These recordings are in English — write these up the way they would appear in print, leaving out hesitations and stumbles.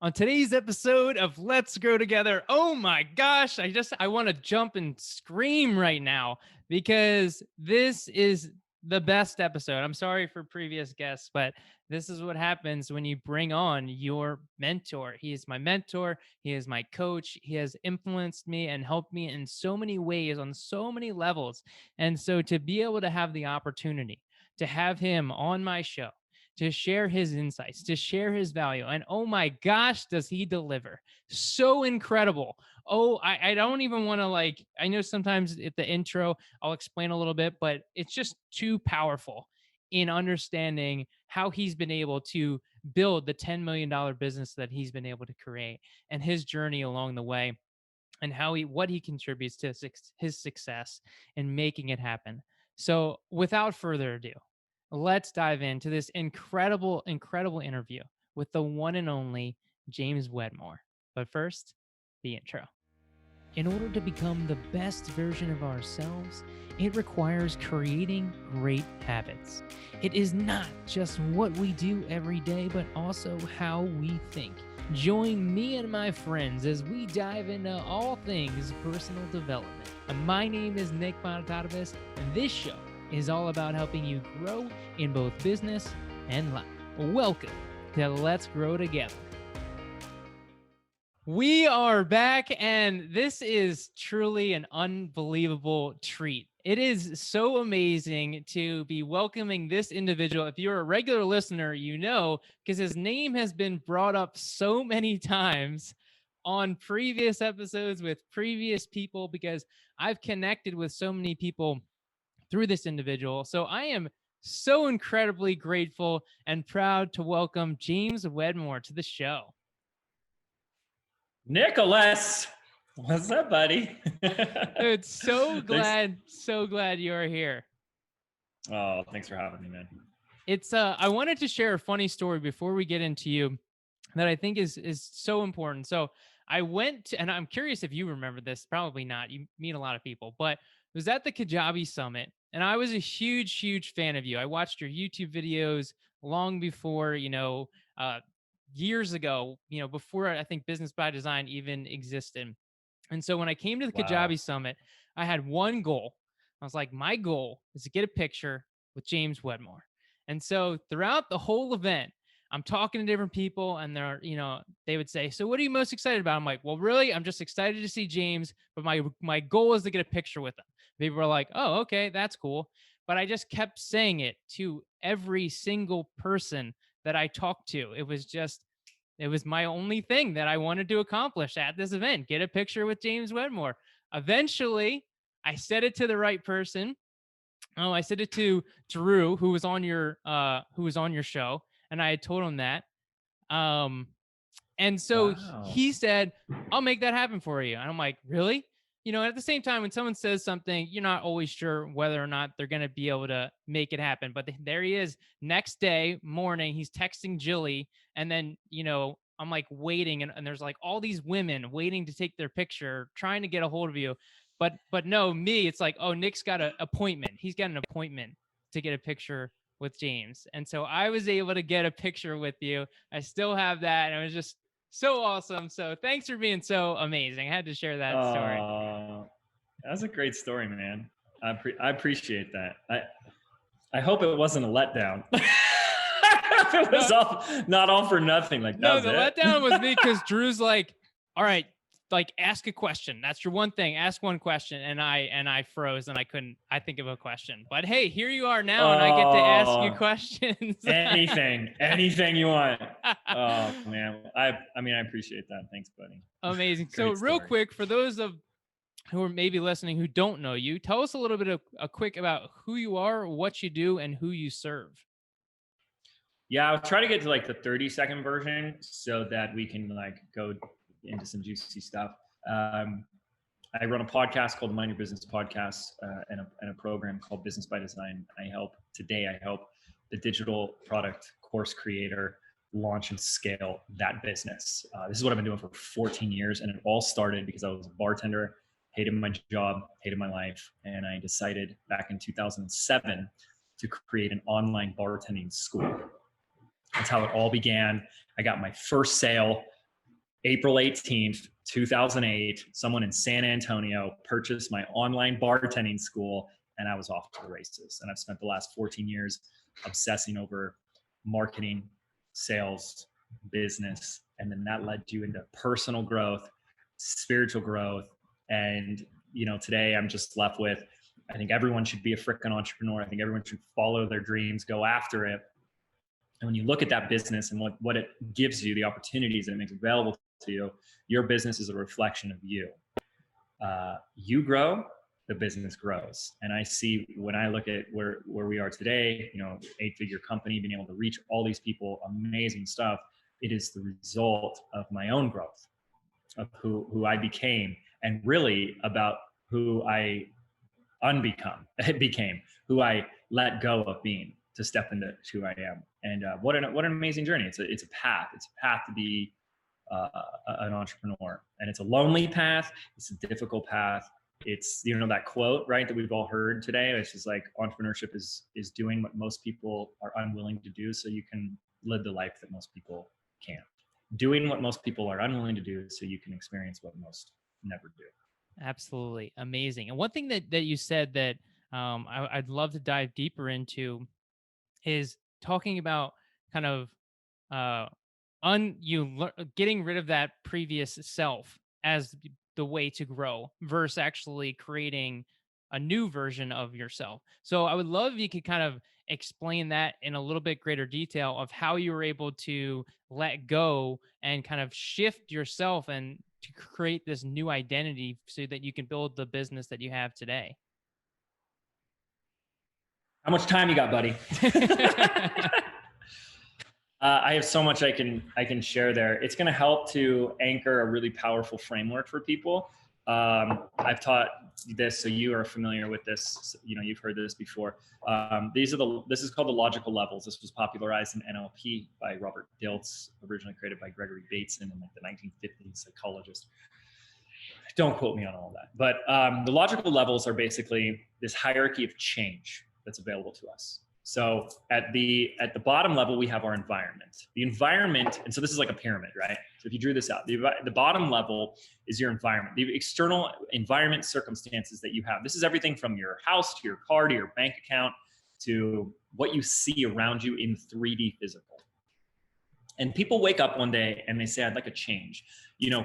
On today's episode of Let's Grow Together. Oh my gosh, I want to jump and scream right now because this is the best episode. I'm sorry for previous guests, but this is what happens when you bring on your mentor. He is my mentor, he is my coach. He has influenced me and helped me in so many ways on so many levels. And so to be able to have the opportunity to have him on my show, to share his insights, to share his value. And oh my gosh, does he deliver? So incredible. Oh, I don't even want to I know sometimes at the intro, I'll explain a little bit, but it's just too powerful in understanding how he's been able to build the $10 million business that he's been able to create and his journey along the way and what he contributes to his success in making it happen. So, without further ado, let's dive into this incredible interview with the one and only James Wedmore. But first, the intro. In order to become the best version of ourselves, it requires creating great habits. It is not just what we do every day, but also how we think. Join me and my friends as we dive into all things personal development. My name is Nick Monotadovas, and this show is all about helping you grow in both business and life. Welcome to Let's Grow Together. We are back, and this is truly an unbelievable treat. It is so amazing to be welcoming this individual. If you're a regular listener, you know, because his name has been brought up so many times on previous episodes with previous people, because I've connected with so many people through this individual. So I am so incredibly grateful and proud to welcome James Wedmore to the show. Nicholas, what's up, buddy? Dude, so glad you are here. Oh, thanks for having me, man. It's I wanted to share a funny story before we get into you that I think is so important. So I went to, and I'm curious if you remember this, probably not. You meet a lot of people, but it was at the Kajabi Summit, and I was a huge fan of you. I watched your YouTube videos long before, years ago, before I think Business by Design even existed. And so when I came to the Wow. Kajabi Summit, I had one goal. I was like, my goal is to get a picture with James Wedmore. And so throughout the whole event, I'm talking to different people, and they would say, "So what are you most excited about?" I'm like, "Well, really, I'm just excited to see James, but my goal is to get a picture with him." People were like, "Oh, okay, that's cool." But I just kept saying it to every single person that I talked to. It was my only thing that I wanted to accomplish at this event, get a picture with James Wedmore. Eventually, I said it to the right person. Oh, I said it to Drew, who was on your show, and I had told him that. Um, and so Wow. he said, "I'll make that happen for you." And I'm like, "Really?" At the same time, when someone says something, you're not always sure whether or not they're going to be able to make it happen. But there he is. Next day morning, he's texting Jilly. And then, I'm like waiting. And there's like all these women waiting to take their picture, trying to get a hold of you. But no, me, it's like, oh, Nick's got an appointment. He's got an appointment to get a picture with James. And so I was able to get a picture with you. I still have that. And it was just so awesome. So thanks for being so amazing. I had to share that story. That's a great story, man. I appreciate that. I hope it wasn't a letdown. It was not all for nothing. Like, that No, was the it. letdown was me because Drew's like, all right, like ask a question. That's your one thing. Ask one question. And I froze and I couldn't think of a question. But hey, here you are now, and I get to ask you questions. anything you want. Oh man. I appreciate that. Thanks, buddy. Amazing. So Great real story. quick, for those of who are maybe listening who don't know you, tell us a little bit of a quick about who you are, what you do, and who you serve. Yeah, I'll try to get to like the 30-second version so that we can like go into some juicy stuff. I run a podcast called Mind Your Business Podcast, and a program called Business by Design. I help the digital product course creator launch and scale that business. This is what I've been doing for 14 years. And it all started because I was a bartender, hated my job, hated my life. And I decided back in 2007 to create an online bartending school. That's how it all began. I got my first sale April 18th, 2008, someone in San Antonio purchased my online bartending school, and I was off to the races. And I've spent the last 14 years obsessing over marketing, sales, business, and then that led you into personal growth, spiritual growth. And, today I'm just left with, I think everyone should be a freaking entrepreneur. I think everyone should follow their dreams, go after it. And when you look at that business and what it gives you, the opportunities that it makes available to you, your business is a reflection of you. You grow, the business grows. And I see, when I look at where we are today, 8-figure company, being able to reach all these people, amazing stuff. It is the result of my own growth, of who I became, and really about who I became, who I let go of being to step into who I am. And what an amazing journey. It's a path. It's a path to be an entrepreneur, and it's a lonely path. It's a difficult path. It's, that quote, right, that we've all heard today. It's just like, entrepreneurship is doing what most people are unwilling to do, so you can live the life that most people can't. Doing what most people are unwilling to do, so you can experience what most never do. Absolutely amazing. And one thing that you said that I'd love to dive deeper into is talking about kind of uh, getting rid of that previous self as the way to grow versus actually creating a new version of yourself. So I would love if you could kind of explain that in a little bit greater detail of how you were able to let go and kind of shift yourself and to create this new identity so that you can build the business that you have today. How much time you got, buddy? I have so much I can share there. It's going to help to anchor a really powerful framework for people. I've taught this, so you are familiar with this. You've heard this before. This is called the logical levels. This was popularized in NLP by Robert Dilts, originally created by Gregory Bateson in the 1950s, psychologist. Don't quote me on all that. But the logical levels are basically this hierarchy of change that's available to us. So at the bottom level, we have our environment. The environment, and so this is like a pyramid, right? So if you drew this out, the bottom level is your environment, the external environment circumstances that you have. This is everything from your house to your car to your bank account to what you see around you in 3D physical. And people wake up one day and they say, I'd like a change.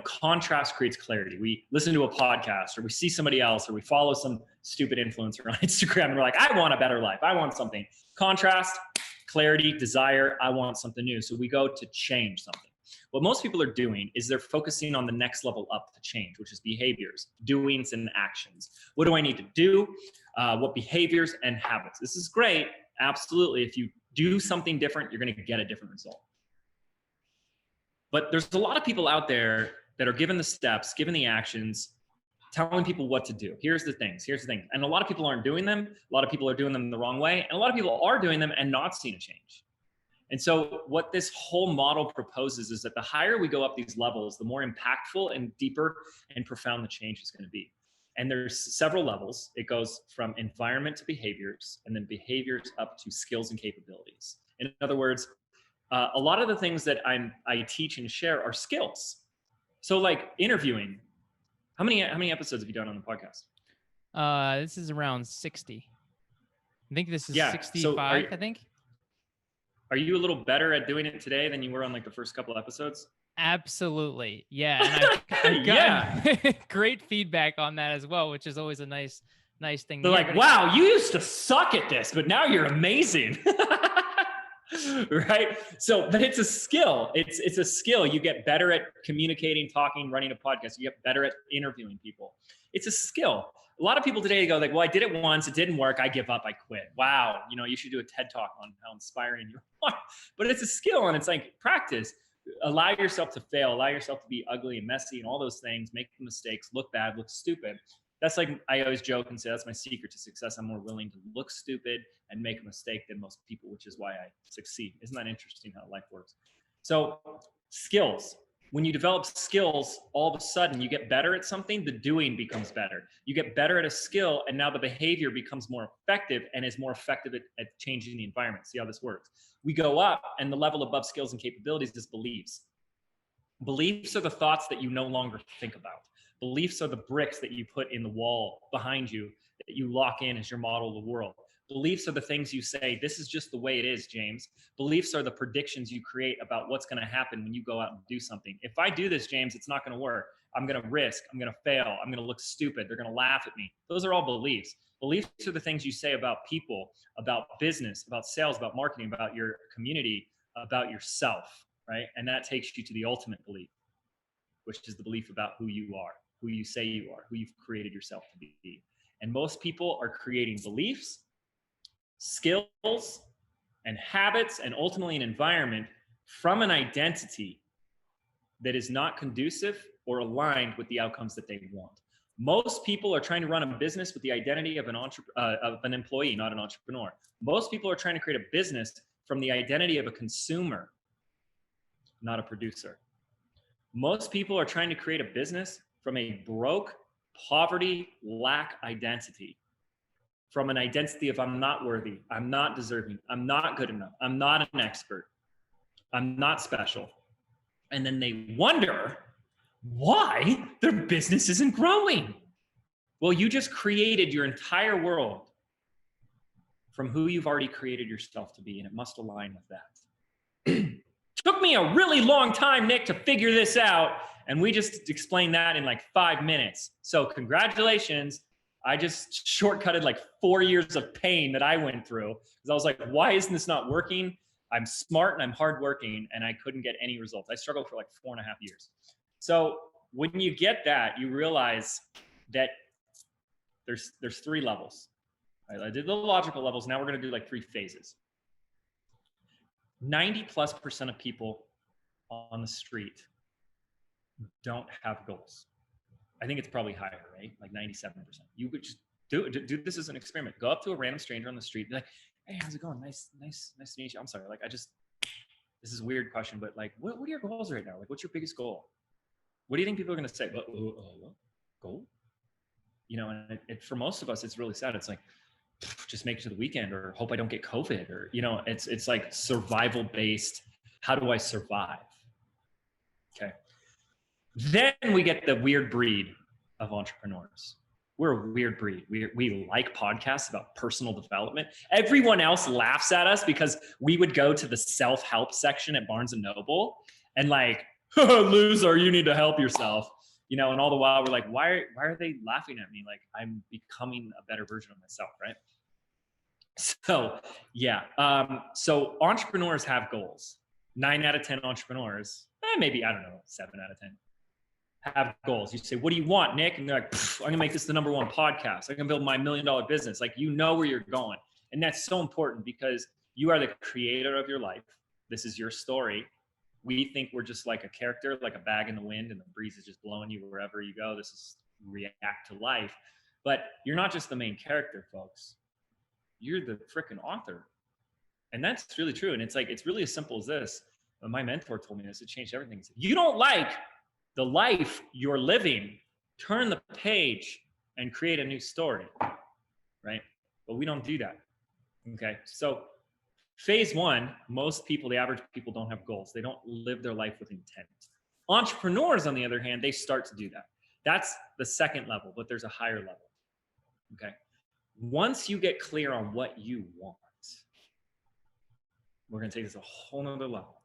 Contrast creates clarity. We listen to a podcast, or we see somebody else, or we follow some stupid influencer on Instagram, and we're like, I want a better life. I want something. Contrast, clarity, desire. I want something new. So we go to change something. What most people are doing is they're focusing on the next level up to change, which is behaviors, doings, and actions. What do I need to do? What behaviors and habits? This is great. Absolutely. If you do something different, you're going to get a different result. But there's a lot of people out there that are given the steps, given the actions, telling people what to do. Here's the things. And a lot of people aren't doing them. A lot of people are doing them the wrong way. And a lot of people are doing them and not seeing a change. And so what this whole model proposes is that the higher we go up these levels, the more impactful and deeper and profound the change is going to be. And there's several levels. It goes from environment to behaviors, and then behaviors up to skills and capabilities. In other words, a lot of the things that I teach and share are skills. So like interviewing, how many episodes have you done on the podcast? This is around 60. I think this is 65, so I think. Are you a little better at doing it today than you were on like the first couple episodes? Absolutely. Yeah. And I've gotten great feedback on that as well, which is always a nice thing. They're like, wow, you used to suck at this, but now you're amazing. Right? So, but it's a skill. It's a skill. You get better at communicating, talking, running a podcast. You get better at interviewing people. It's a skill. A lot of people today go like, well, I did it once. It didn't work. I give up. I quit. Wow. You should do a TED talk on how inspiring you are. But it's a skill, and it's like practice. Allow yourself to fail. Allow yourself to be ugly and messy and all those things. Make mistakes, look bad, look stupid. That's like, I always joke and say, that's my secret to success. I'm more willing to look stupid and make a mistake than most people, which is why I succeed. Isn't that interesting how life works? So skills. When you develop skills, all of a sudden you get better at something, the doing becomes better. You get better at a skill, and now the behavior becomes more effective and is more effective at changing the environment. See how this works? We go up, and the level above skills and capabilities is beliefs. Beliefs are the thoughts that you no longer think about. Beliefs are the bricks that you put in the wall behind you that you lock in as your model of the world. Beliefs are the things you say, this is just the way it is, James. Beliefs are the predictions you create about what's going to happen when you go out and do something. If I do this, James, it's not going to work. I'm going to risk. I'm going to fail. I'm going to look stupid. They're going to laugh at me. Those are all beliefs. Beliefs are the things you say about people, about business, about sales, about marketing, about your community, about yourself, right? And that takes you to the ultimate belief, which is the belief about who you are, who you say you are, who you've created yourself to be. And most people are creating beliefs, skills, and habits, and ultimately an environment from an identity that is not conducive or aligned with the outcomes that they want. Most people are trying to run a business with the identity of an employee, not an entrepreneur. Most people are trying to create a business from the identity of a consumer, not a producer. Most people are trying to create a business from a broke, poverty, lack identity, from an identity of I'm not worthy, I'm not deserving, I'm not good enough, I'm not an expert, I'm not special. And then they wonder why their business isn't growing. Well, you just created your entire world from who you've already created yourself to be, and it must align with that. Took me a really long time, Nick, to figure this out, and we just explained that in like 5 minutes. So congratulations. I just shortcutted like 4 years of pain that I went through because I was like, why isn't this not working? I'm smart and I'm hardworking, and I couldn't get any results. I struggled for like 4.5 years. So when you get that, you realize that there's 3 levels. Right? I did the logical levels. Now we're going to do like 3 phases. 90+% of people on the street don't have goals. I think it's probably higher, right? Like 97%. You could just do this as an experiment. Go up to a random stranger on the street, be like, "Hey, how's it going? Nice to meet you. I'm sorry. Like, this is a weird question, but like, what are your goals right now? Like, what's your biggest goal? What do you think people are going to say? What goal? You know, and for most of us, it's really sad. It's like, just make it to the weekend, or hope I don't get COVID, or, you know, it's like survival based. How do I survive? Okay. Then we get the weird breed of entrepreneurs. We're a weird breed. We like podcasts about personal development. Everyone else laughs at us because we would go to the self-help section at Barnes & Noble and like, loser, you need to help yourself. You know, and all the while we're like, why are they laughing at me? Like, I'm becoming a better version of myself, right? So yeah, so entrepreneurs have goals. 9 out of 10 entrepreneurs, maybe, I don't know, 7 out of 10 have goals. You say, what do you want, Nick? And they're like, I'm gonna make this the #1 podcast. I'm gonna build my $1 million business. Like, you know where you're going. And that's so important because you are the creator of your life. This is your story. We think we're just like a character, like a bag in the wind, and the breeze is just blowing you wherever you go. This is react to life. But you're not just the main character, folks. You're the freaking author. And that's really true. And it's like, it's really as simple as this. My mentor told me this, it changed everything. He said, you don't like the life you're living, turn the page and create a new story, right? But we don't do that, okay? So phase 1, most people, the average people, don't have goals. They don't live their life with intent. Entrepreneurs, on the other hand, they start to do that. That's the second level, but there's a higher level, okay? Once you get clear on what you want, we're gonna take this a whole nother level.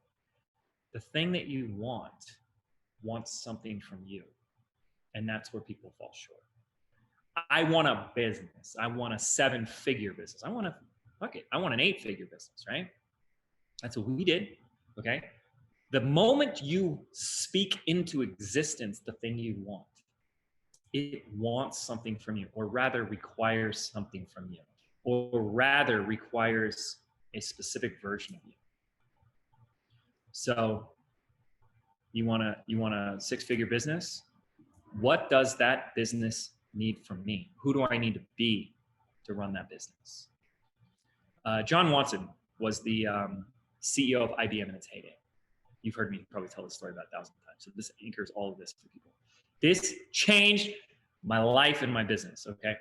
The thing that you wants something from you. And that's where people fall short. I want a business. I want a 7-figure business. I want an 8-figure business, right? That's what we did, okay? The moment you speak into existence the thing you want, it wants something from you, or rather requires something from you, or rather requires a specific version of you. So you want a 6-figure business? What does that business need from me? Who do I need to be to run that business? John Watson was the CEO of IBM in its heyday. You've heard me probably tell this story about 1,000 times. So this anchors all of this for people. This changed my life and my business, okay?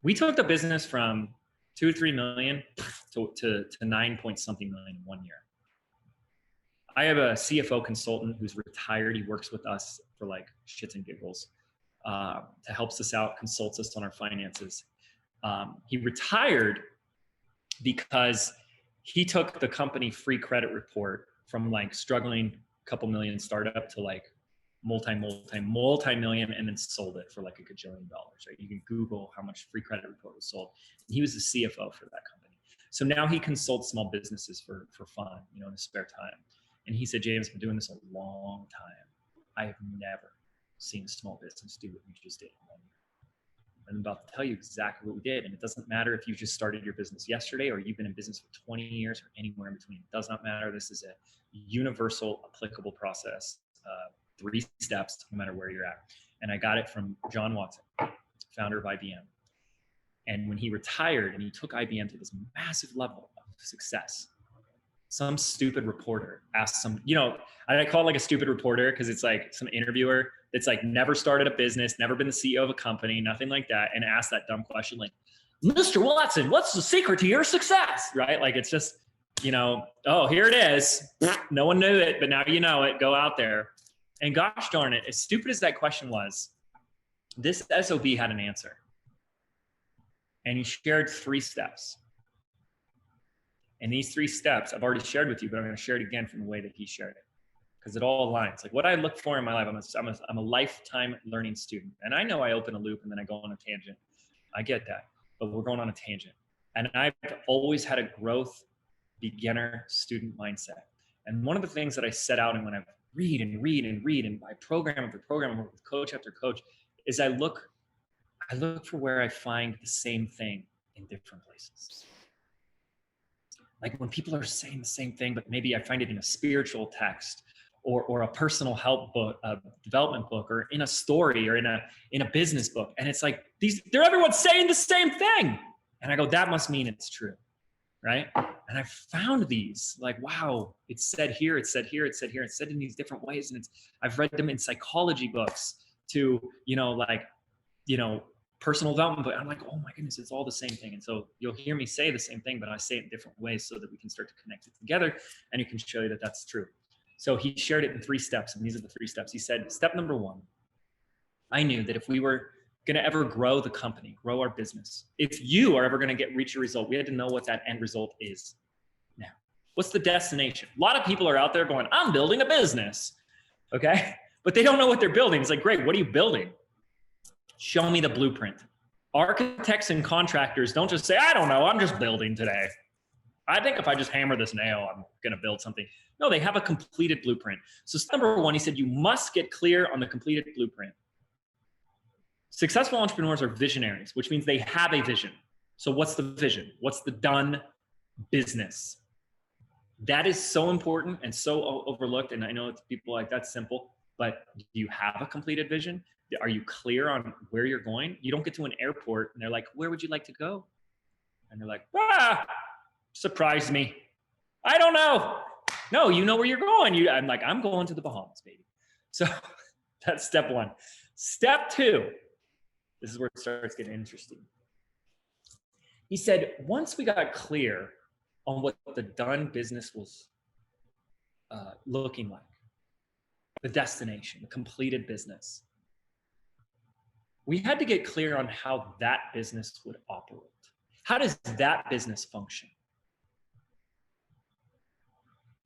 We took the business from 2 or 3 million to 9 point something million in 1 year. I have a CFO consultant who's retired. He works with us for like shits and giggles, to helps us out, consults us on our finances. He retired because he took the company free credit report from like struggling couple million startup to like multi-million, and then sold it for like $1 gajillion, right? You can Google how much free credit report was sold. And he was the CFO for that company. So now he consults small businesses for fun, in his spare time. And he said, James, I've been doing this a long time. I have never seen a small business do what you just did in 1 year. I'm about to tell you exactly what we did. And it doesn't matter if you just started your business yesterday or you've been in business for 20 years or anywhere in between. It does not matter. This is a universal applicable process, 3 steps, no matter where you're at. And I got it from John Watson, founder of IBM. And when he retired and he took IBM to this massive level of success, some stupid reporter asked I call it like a stupid reporter because it's like some interviewer that's like never started a business, never been the CEO of a company, nothing like that, and asked that dumb question like, Mr. Watson, what's the secret to your success? Right? Like it's just, oh, here it is. No one knew it, but now you know it. Go out there. And gosh darn it, as stupid as that question was, this SOB had an answer. And he shared 3 steps. And these 3 steps I've already shared with you, but I'm going to share it again from the way that he shared it, because it all aligns. Like what I look for in my life, I'm a lifetime learning student. And I know I open a loop and then I go on a tangent. I get that, but we're going on a tangent. And I've always had a growth beginner student mindset. And one of the things that I set out, and when I read and by program after program, work with coach after coach, is I look for where I find the same thing in different places. Like when people are saying the same thing, but maybe I find it in a spiritual text or a personal help book, a development book, or in a story, or in a business book. And it's like everyone's saying the same thing. And I go, that must mean it's true. Right? And I found these like, wow, it's said here, it's said here, it's said here, it's said in these different ways. And I've read them in psychology books to, personal development, but I'm like, oh my goodness, it's all the same thing. And so you'll hear me say the same thing, but I say it in different ways so that we can start to connect it together and you can show you that that's true. So he shared it in 3 steps, and these are the 3 steps. He said, step number 1, I knew that if we were going to ever grow the company, grow our business, if you are ever going to reach a result, we had to know what that end result is. Now, what's the destination? A lot of people are out there going, I'm building a business. Okay. But they don't know what they're building. It's like, great. What are you building? Show me the blueprint. Architects and contractors don't just say, I don't know, I'm just building today. I think if I just hammer this nail, I'm going to build something. No, they have a completed blueprint. So number 1, he said, you must get clear on the completed blueprint. Successful entrepreneurs are visionaries, which means they have a vision. So what's the vision? What's the done business? That is so important and so overlooked. And I know it's people like, that's simple, but do you have a completed vision? Are you clear on where you're going? You don't get to an airport and they're like, where would you like to go? And they're like, surprise me. I don't know. No, you know where you're going. I'm like, I'm going to the Bahamas, baby. So that's step 1. Step 2, this is where it starts getting interesting. He said, once we got clear on what the done business was looking like, the destination, the completed business, we had to get clear on how that business would operate. How does that business function?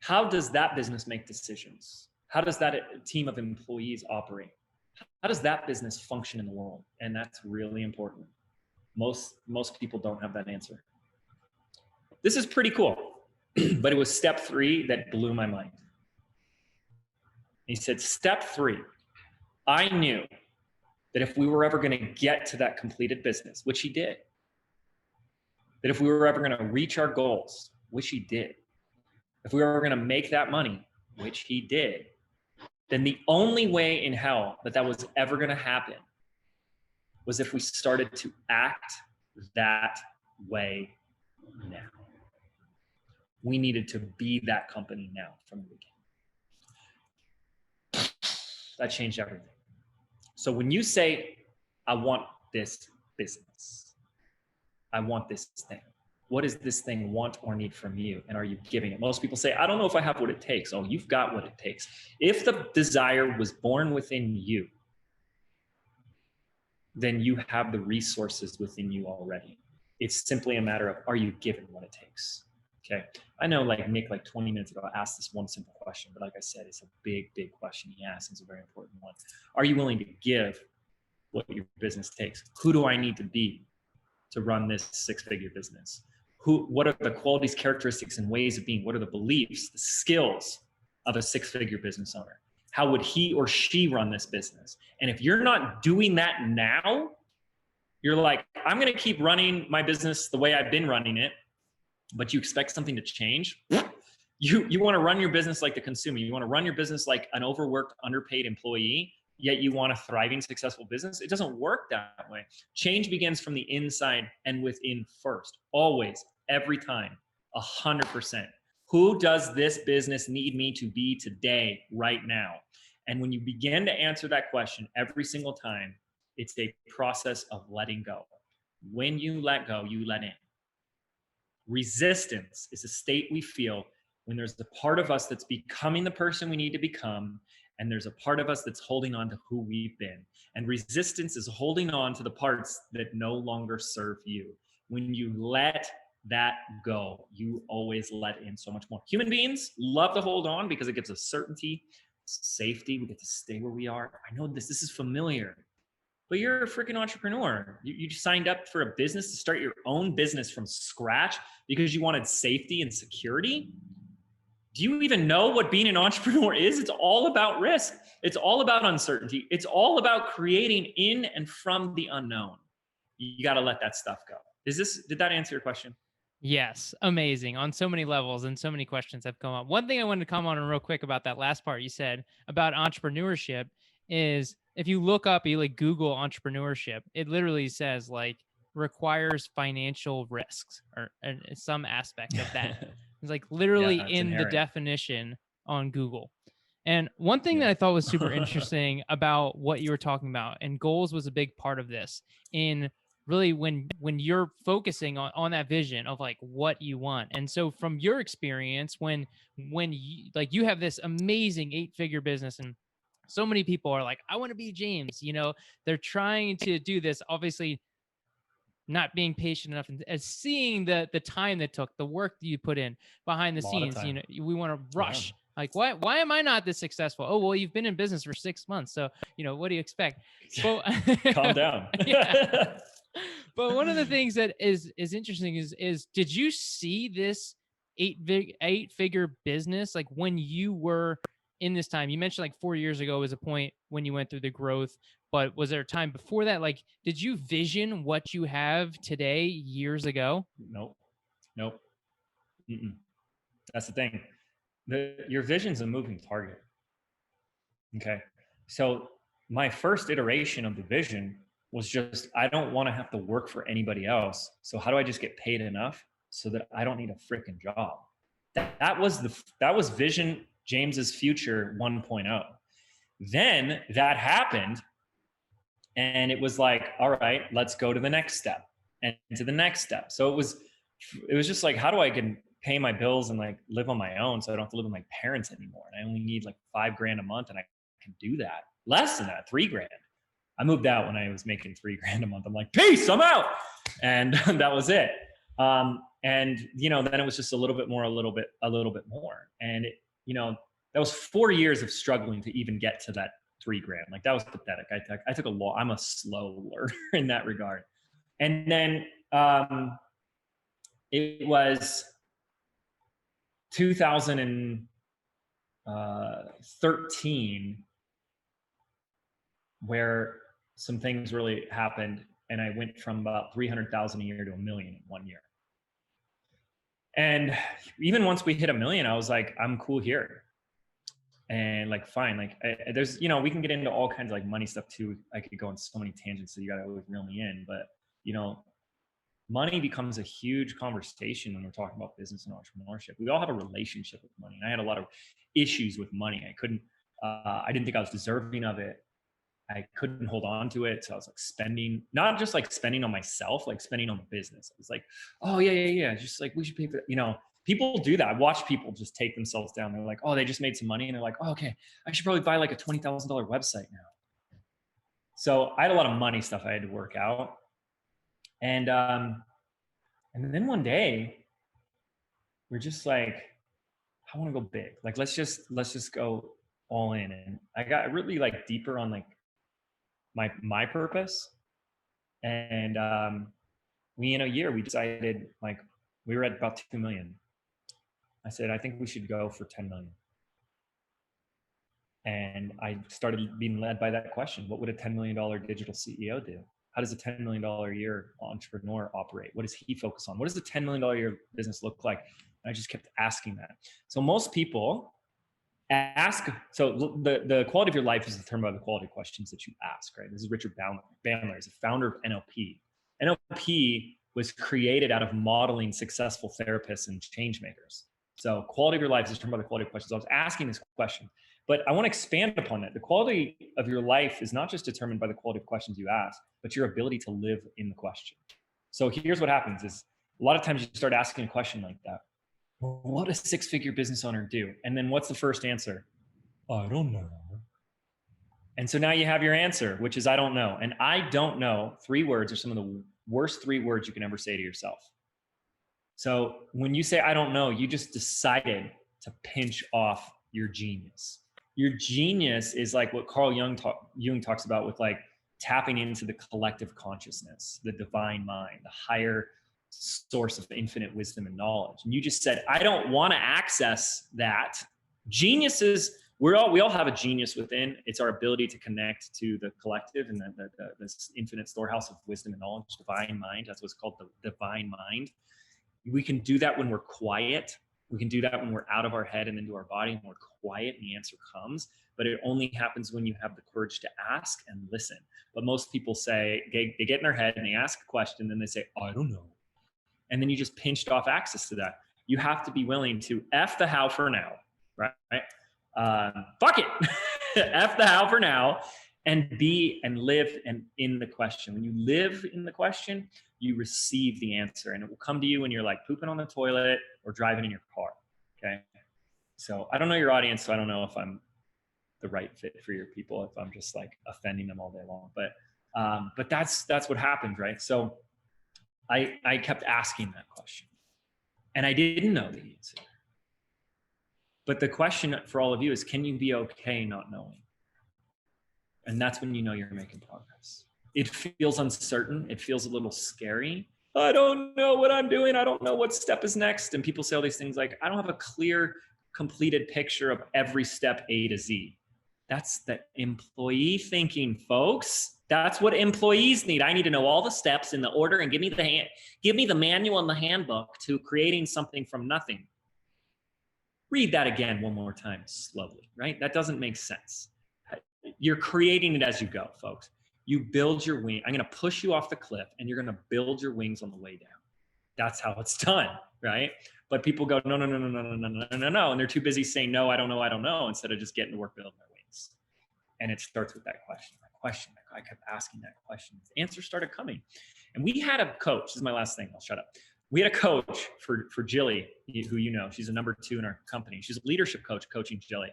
How does that business make decisions? How does that team of employees operate? How does that business function in the world? And that's really important. Most people don't have that answer. This is pretty cool, but it was step 3 that blew my mind. He said, step 3, I knew that if we were ever going to get to that completed business, which he did, that if we were ever going to reach our goals, which he did, if we were going to make that money, which he did, then the only way in hell that was ever going to happen was if we started to act that way now. We needed to be that company now from the beginning. That changed everything. So when you say, I want this business, I want this thing, What does this thing want or need from you? And are you giving it? Most people say, I don't know if I have what it takes. Oh, you've got what it takes. If the desire was born within you, then you have the resources within you already. It's simply a matter of, are you given what it takes? Okay. I know like Nick, like 20 minutes ago, asked this one simple question, but like I said, it's a big, big question he asked. It's a very important one. Are you willing to give what your business takes? Who do I need to be to run this six-figure business? What are the qualities, characteristics, and ways of being? What are the beliefs, the skills of a six-figure business owner? How would he or she run this business? And if you're not doing that now, you're like, I'm going to keep running my business the way I've been running it, but you expect something to change. You want to run your business like the consumer. You want to run your business like an overworked, underpaid employee, yet you want a thriving, successful business. It doesn't work that way. Change begins from the inside and within first, always, every time, 100%. Who does this business need me to be today, right now? And when you begin to answer that question every single time, it's a process of letting go. When you let go, you let in. Resistance is a state we feel when there's the part of us that's becoming the person we need to become, and there's a part of us that's holding on to who we've been. And resistance is holding on to the parts that no longer serve you. When you let that go, you always let in so much more. Human beings love to hold on because it gives us certainty, safety. We get to stay where we are. I know this is familiar, but you're a freaking entrepreneur. You signed up for a business to start your own business from scratch because you wanted safety and security. Do you even know what being an entrepreneur is? It's all about risk. It's all about uncertainty. It's all about creating in and from the unknown. You got to let that stuff go. Did that answer your question? Yes, amazing on so many levels, and so many questions have come up. One thing I wanted to comment on real quick about that last part you said about entrepreneurship is if you look up, you like Google entrepreneurship, it literally says like requires financial risks or some aspect of that. It's like literally Yeah, it's in the inherent. definition on Google. And one thing that Yeah. I thought was super interesting about what you were talking about, and goals was a big part of this, in really when you're focusing on that vision of like what you want. And so from your experience, when you like you have this amazing 8-figure business, and so many people are like, I want to be James, they're trying to do this, obviously not being patient enough, and as seeing the time that took, the work that you put in behind the A lot of scenes. time. We want to Yeah. rush. Like, why am I not this successful? Oh, well, you've been in business for 6 months, so what do you expect? But Calm down. yeah. But one of the things that is interesting is did you see this 8-figure business like when you were in this time? You mentioned like 4 years ago was a point when you went through the growth, but was there a time before that? Like, did you vision what you have today years ago? Nope. Nope. Mm-mm. That's the thing. Your vision's a moving target. Okay. So my first iteration of the vision was just, I don't want to have to work for anybody else. So how do I just get paid enough so that I don't need a freaking job? That was vision James's future 1.0. Then that happened, and it was like, all right, let's go to the next step and to the next step. So it was just like, how do I can pay my bills and like live on my own so I don't have to live with my parents anymore? And I only need like $5,000 a month, and I can do that. Less than that, $3,000. I moved out when I was making $3,000 a month. I'm like, peace, I'm out. And that was it. And then it was just a little bit more. And that was 4 years of struggling to even get to that $3,000. Like that was pathetic. I took a lot. I'm a slow learner in that regard. And then it was 2013 where some things really happened, and I went from about 300,000 a year to $1 million in 1 year. And even once we hit $1 million, I was like, I'm cool here. And like, fine, like there's, we can get into all kinds of like money stuff too. I could go on so many tangents, so you got to always reel me in. But, money becomes a huge conversation when we're talking about business and entrepreneurship. We all have a relationship with money. And I had a lot of issues with money. I didn't think I was deserving of it. I couldn't hold on to it. So I was like spending, not just like spending on myself, like spending on the business. I was like, oh yeah. Just like, we should pay for that. You know, people do that. I watch people just take themselves down. They're like, oh, they just made some money. And they're like, oh, okay, I should probably buy like a $20,000 website now. So I had a lot of money stuff I had to work out. And then one day we're just like, I want to go big. Like, let's just go all in. And I got really like deeper on like my purpose. And we, in a year, we decided, like, we were at about 2 million. I said, I think we should go for 10 million. And I started being led by that question. What would a $10 million digital CEO do? How does a $10 million a year entrepreneur operate? What does he focus on? What does a $10 million a year business look like? And I just kept asking that. So most people ask, so the quality of your life is determined by the quality of questions that you ask, right? This is Richard Bandler. He's a founder of NLP. NLP was created out of modeling successful therapists and change makers. So quality of your life is determined by the quality of questions. I was asking this question, but I want to expand upon it. The quality of your life is not just determined by the quality of questions you ask, but your ability to live in the question. So here's what happens is, a lot of times you start asking a question like that. What does a six-figure business owner do? And then what's the first answer? I don't know. And so now you have your answer, which is I don't know. And I don't know, 3 words are some of the worst 3 words you can ever say to yourself. So when you say I don't know, you just decided to pinch off your genius. Your genius is like what Carl Jung talks about with like tapping into the collective consciousness, the divine mind, the higher source of infinite wisdom and knowledge. And you just said, I don't want to access that. Geniuses, we all have a genius within. It's our ability to connect to the collective and this infinite storehouse of wisdom and knowledge, divine mind. That's what's called the divine mind. We can do that when we're quiet. We can do that when we're out of our head and into our body, and we're quiet and the answer comes. But it only happens when you have the courage to ask and listen. But most people say, they get in their head and they ask a question, and they say, I don't know. And then you just pinched off access to that. You have to be willing to F the how for now, right? Fuck it. F the how for now, and be and live and in the question. When you live in the question, you receive the answer, and it will come to you when you're like pooping on the toilet or driving in your car. Okay. So I don't know your audience, so I don't know if I'm the right fit for your people, if I'm just like offending them all day long, but that's what happened. Right. So I kept asking that question, and I didn't know the answer. But the question for all of you is, can you be okay not knowing? And that's when you know you're making progress. It feels uncertain. It feels a little scary. I don't know what I'm doing. I don't know what step is next. And people say all these things like, I don't have a clear, completed picture of every step A to Z. That's the employee thinking, folks. That's what employees need. I need to know all the steps in the order and give me the manual and the handbook to creating something from nothing. Read that again one more time slowly, right? That doesn't make sense. You're creating it as you go, folks. You build your wing. I'm going to push you off the cliff, and you're going to build your wings on the way down. That's how it's done, right? But people go, no. And they're too busy saying, no, I don't know, instead of just getting to work building their wings. And it starts with that question. I kept asking that question. The answers started coming. And we had a coach. This is my last thing. I'll shut up. We had a coach for Jilly, who you know. She's a number 2 in our company. She's a leadership coach coaching Jilly.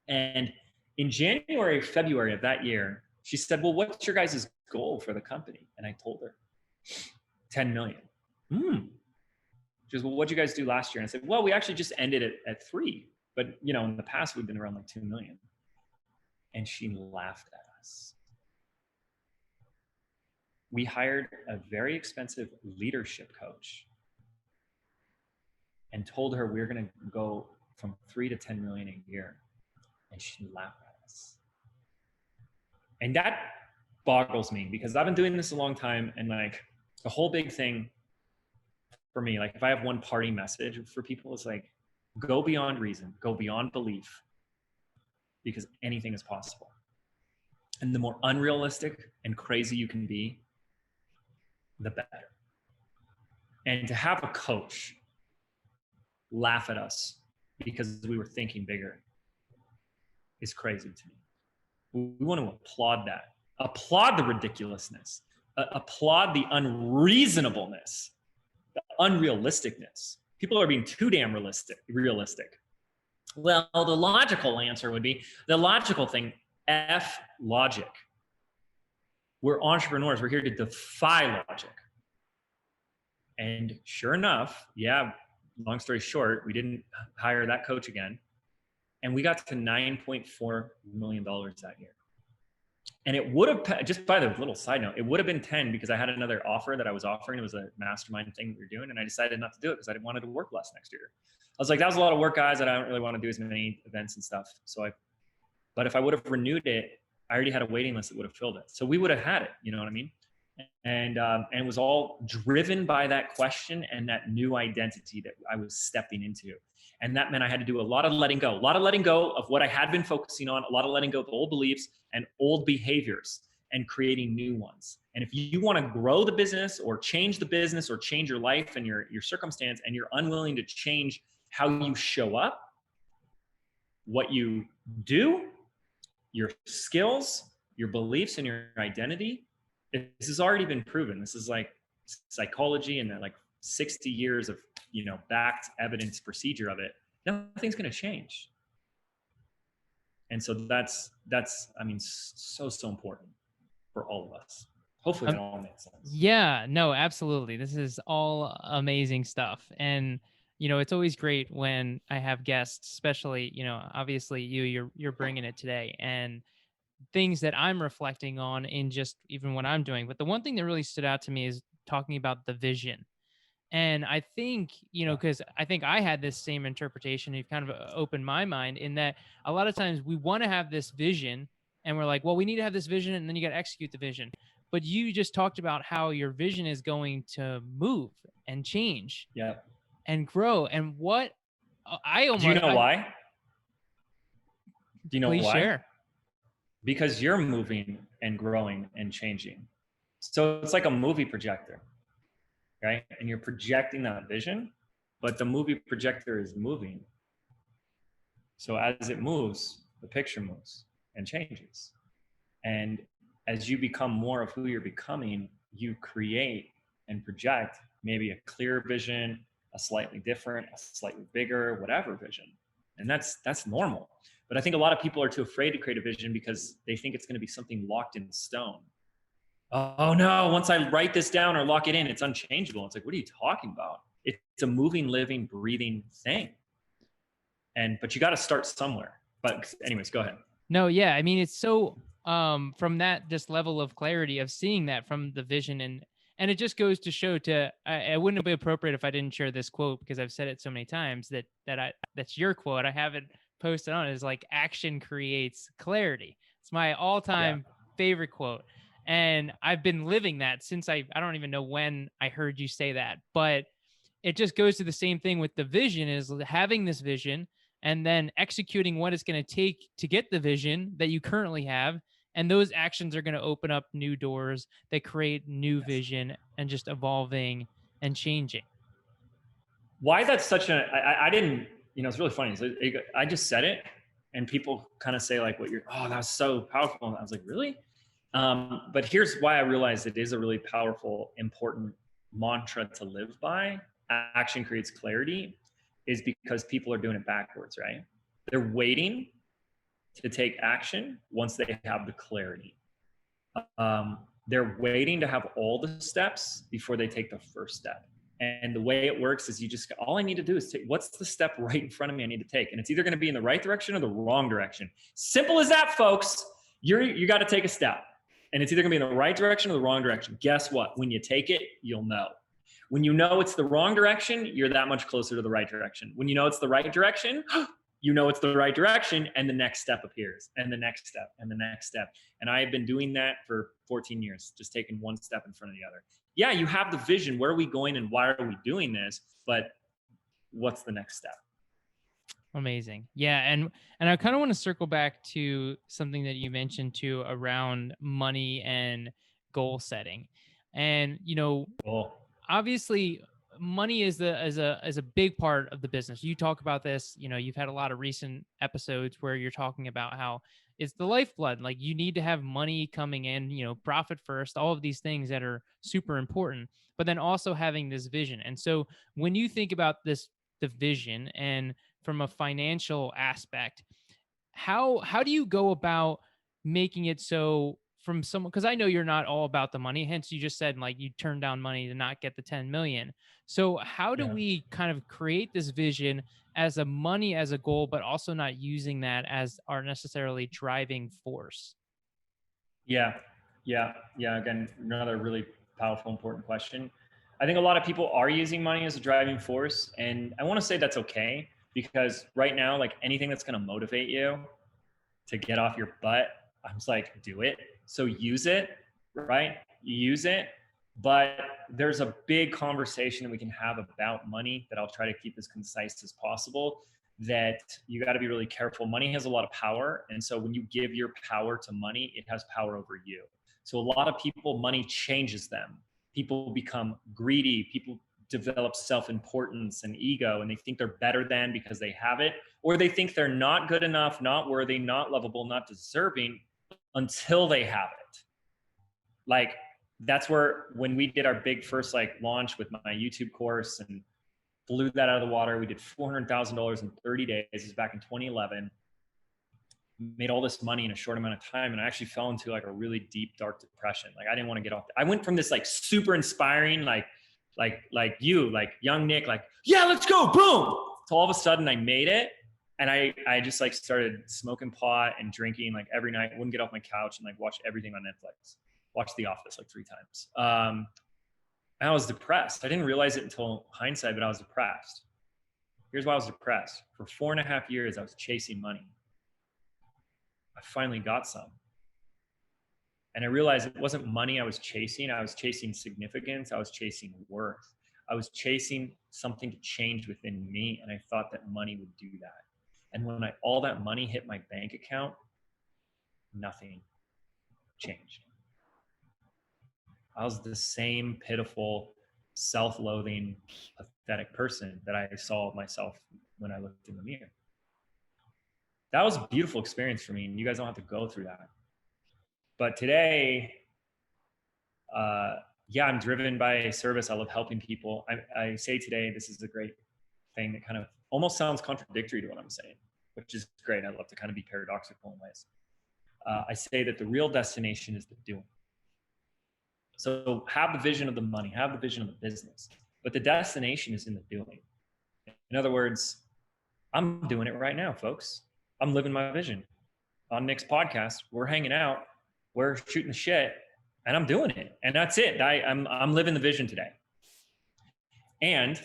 And in January, February of that year, she said, well, what's your guys' goal for the company? And I told her, 10 million. She goes, well, what'd you guys do last year? And I said, well, we actually just ended it at 3. But, you know, in the past, we've been around like 2 million. And she laughed at us. We hired a very expensive leadership coach and told her we're going to go from 3 to 10 million a year. And she laughed at us. And that boggles me, because I've been doing this a long time. And like the whole big thing for me, like if I have one party message for people, it's like, go beyond reason, go beyond belief, because anything is possible. And the more unrealistic and crazy you can be, the better. And to have a coach laugh at us because we were thinking bigger is crazy to me. We want to applaud that, applaud the ridiculousness, applaud the unreasonableness, the unrealisticness. People are being too damn realistic. Well, the logical answer would be the logical thing, F logic. We're entrepreneurs. We're here to defy logic. And sure enough, yeah, long story short, we didn't hire that coach again. And we got to $9.4 million that year. And it would have, just by the little side note, it would have been 10 because I had another offer that I was offering. It was a mastermind thing we were doing. And I decided not to do it because I didn't want to work less next year. I was like, that was a lot of work, guys. I don't really want to do as many events and stuff. But if I would have renewed it, I already had a waiting list that would have filled it. So we would have had it, you know what I mean? And it was all driven by that question and that new identity that I was stepping into. And that meant I had to do a lot of letting go of what I had been focusing on, a lot of letting go of old beliefs and old behaviors and creating new ones. And if you want to grow the business or change the business or change your life and your circumstance, and you're unwilling to change how you show up, what you do, your skills, your beliefs, and your identity, this has already been proven. This is like psychology and like 60 years of, backed evidence procedure of it. Nothing's going to change. And so that's, so important for all of us. Hopefully that all makes sense. Yeah, no, absolutely. This is all amazing stuff. And, it's always great when I have guests, especially, obviously you're bringing it today, and things that I'm reflecting on in just even what I'm doing. But the one thing that really stood out to me is talking about the vision. And I think, because I think I had this same interpretation. You've kind of opened my mind in that a lot of times we want to have this vision and we're like, well, we need to have this vision and then you got to execute the vision. But you just talked about how your vision is going to move and change and grow. And what I almost— Do you know why? Do you know please why? Share. Because you're moving and growing and changing. So it's like a movie projector, right? And you're projecting that vision, but the movie projector is moving. So as it moves, the picture moves and changes. And as you become more of who you're becoming, you create and project maybe a clearer vision, a slightly different, a slightly bigger, whatever vision. And that's normal. But I think a lot of people are too afraid to create a vision because they think it's going to be something locked in stone. Oh no, once I write this down or lock it in, it's unchangeable. It's like, what are you talking about? It's a moving, living, breathing thing. But you got to start somewhere. But anyways, go ahead. No, yeah. I mean, it's so from that just level of clarity of seeing that from the vision, and it just goes to show it wouldn't be appropriate if I didn't share this quote, because I've said it so many times that's your quote. I have it posted on it, is like, action creates clarity. It's my all-time favorite quote. And I've been living that since I don't even know when I heard you say that, but it just goes to the same thing with the vision, is having this vision and then executing what it's going to take to get the vision that you currently have. And those actions are going to open up new doors that create new vision and just evolving and changing. Why that's such I didn't, it's really funny. So I just said it and people kind of say like, that was so powerful. And I was like, really? But here's why I realized it is a really powerful, important mantra to live by. Action creates clarity, is because people are doing it backwards, right? They're waiting to take action once they have the clarity. They're waiting to have all the steps before they take the first step. And the way it works is all I need to do is what's the step right in front of me I need to take? And it's either going to be in the right direction or the wrong direction. Simple as that, folks. You got to take a step. And it's either going to be in the right direction or the wrong direction. Guess what? When you take it, you'll know. When you know it's the wrong direction, you're that much closer to the right direction. When you know it's the right direction, you know it's the right direction, and the next step appears, and the next step, and the next step. And I have been doing that for 14 years, just taking one step in front of the other. Yeah, you have the vision. Where are we going and why are we doing this? But what's the next step? Amazing. Yeah. And I kind of want to circle back to something that you mentioned too around money and goal setting. And, obviously money is a big part of the business. You talk about this, you've had a lot of recent episodes where you're talking about how it's the lifeblood. Like you need to have money coming in, profit first, all of these things that are super important, but then also having this vision. And so when you think about the vision and from a financial aspect, how do you go about making it so from someone, because I know you're not all about the money, hence you just said like you turned down money to not get the 10 million. So how do Yeah. we kind of create this vision as a money as a goal, but also not using that as our necessarily driving force? Yeah. Yeah. Yeah. Again, another really powerful, important question. I think a lot of people are using money as a driving force. And I want to say that's okay, because right now, like anything that's going to motivate you to get off your butt, I'm just like, do it. So use it, right? Use it. But there's a big conversation that we can have about money that I'll try to keep as concise as possible. That you got to be really careful. Money has a lot of power. And so when you give your power to money, it has power over you. So a lot of people, money changes them. People become greedy. People develop self-importance and ego, and they think they're better than because they have it, or they think they're not good enough, not worthy, not lovable, not deserving until they have it. Like that's where when we did our big first like launch with my YouTube course and blew that out of the water, we did $400,000 in 30 days. This is back in 2011. Made all this money in a short amount of time, and I actually fell into like a really deep, dark depression. Like I didn't want to get off. I went from this like super inspiring, like young Nick, like, yeah, let's go, boom. So all of a sudden I made it. And I just like started smoking pot and drinking like every night. I wouldn't get off my couch and like watch everything on Netflix. Watch The Office like 3 times. And I was depressed. I didn't realize it until hindsight, but I was depressed. Here's why I was depressed. For 4.5 years, I was chasing money. I finally got some. And I realized it wasn't money I was chasing. I was chasing significance. I was chasing worth. I was chasing something to change within me. And I thought that money would do that. And when all that money hit my bank account, nothing changed. I was the same pitiful, self-loathing, pathetic person that I saw myself when I looked in the mirror. That was a beautiful experience for me, and you guys don't have to go through that. But today, yeah, I'm driven by service. I love helping people. I say today, this is a great thing that kind of almost sounds contradictory to what I'm saying, which is great. I love to kind of be paradoxical in ways. I say that the real destination is the doing. So have the vision of the money, have the vision of the business, but the destination is in the doing. In other words, I'm doing it right now, folks. I'm living my vision. On Nick's podcast, we're hanging out, we're shooting the shit, and I'm doing it. And that's it. I'm living the vision today. And